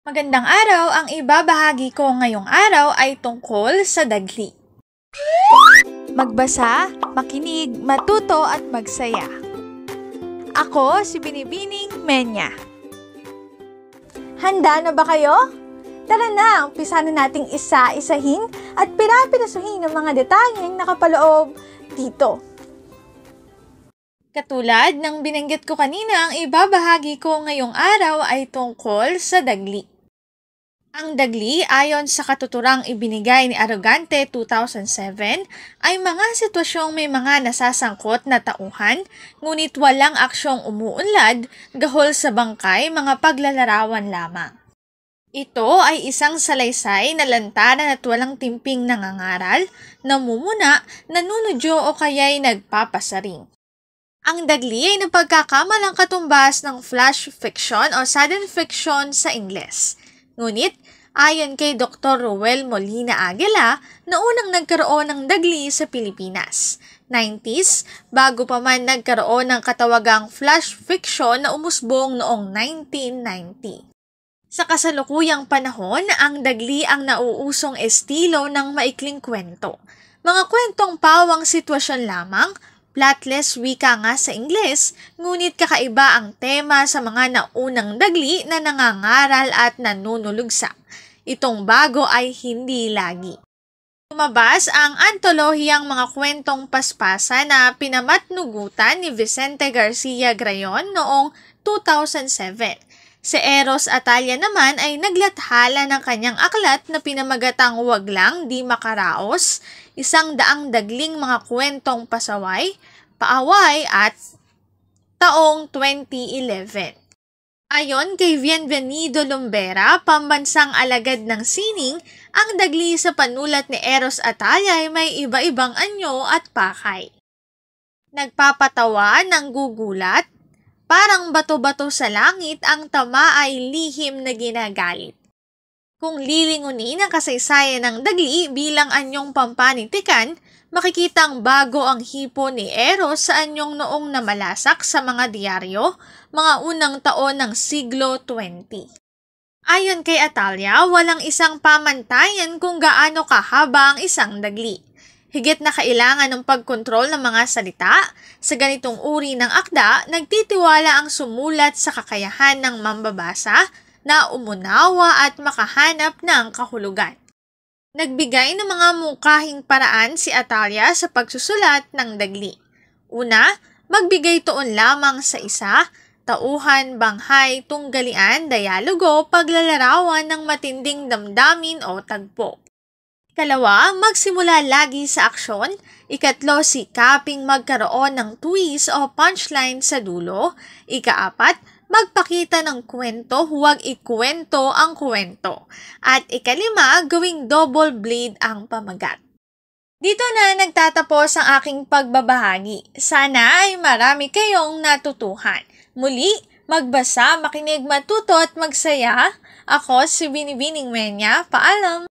Magandang araw, ang ibabahagi ko ngayong araw ay tungkol sa dagli. Magbasa, makinig, matuto at magsaya. Ako si Binibining Menya. Handa na ba kayo? Tara na, umpisa na nating isa-isahin at pirapirasuhin ang mga detalyeng nakapaloob dito. Katulad ng binanggit ko kanina, ang ibabahagi ko ngayong araw ay tungkol sa dagli. Ang dagli, ayon sa katuturang ibinigay ni Arrogante 2007, ay mga sitwasyong may mga nasasangkot na tauhan, ngunit walang aksyong umuunlad, gahol sa bangkay, mga paglalarawan lamang. Ito ay isang salaysay na lantaran at walang timping nangangaral, namumuna, nanunudyo o kaya'y nagpapasaring. Ang dagli ay napagkakamalang katumbas ng flash fiction o sudden fiction sa Ingles. Ngunit, ayon kay Dr. Roel Molina Aguila, na unang nagkaroon ng dagli sa Pilipinas. 90s, bago pa man nagkaroon ng katawagang flash fiction na umusbong noong 1990. Sa kasalukuyang panahon, ang dagli ang nauusong estilo ng maikling kwento. Mga kwentong pawang sitwasyon lamang, plotless wika nga sa Ingles, ngunit kakaiba ang tema sa mga naunang dagli na nangangaral at nanunulugsa. Itong bago ay hindi lagi. Lumabas ang antolohiyang mga kwentong paspasa na pinamatnugutan ni Vicente Garcia Grayon noong 2007. Si Eros Atalla naman ay naglathala ng kanyang aklat na pinamagatang Wag Lang Di Makaraos, 100 dagling mga kwentong pasaway, paaway at taong 2011. Ayon kay Bienvenido Lumbera, pambansang alagad ng sining, ang dagli sa panulat ni Eros Atalla ay may iba-ibang anyo at pakay. Nagpapatawa ng gugulat, parang bato-bato sa langit, ang tama ay lihim na ginagalit. Kung lilingunin ang kasaysayan ng dagli bilang anyong pampanitikan, makikitang bago ang hipo ni Eros sa anyong noong namalasak sa mga diaryo, mga unang taon ng siglo XX. Ayon kay Atalla, walang isang pamantayan kung gaano kahaba ang isang dagli. Higit na kailangan ng pagkontrol ng mga salita. Sa ganitong uri ng akda, nagtitiwala ang sumulat sa kakayahan ng mambabasa na umunawa at makahanap ng kahulugan. Nagbigay ng mga mungkahing paraan si Atalla sa pagsusulat ng dagli. Una, magbigay tuon lamang sa isa, tauhan, banghay, tunggalian, dialogo, paglalarawan ng matinding damdamin o tagpo. Ikalawa, magsimula lagi sa aksyon. Ikatlo, sikaping magkaroon ng twist o punchline sa dulo. Ikaapat, magpakita ng kwento, huwag ikwento ang kwento. At ikalima, gawing double blade ang pamagat. Dito na nagtatapos ang aking pagbabahagi. Sana ay marami kayong natutuhan. Muli, magbasa, makinig, matuto at magsaya. Ako si Binibining Menya. Paalam!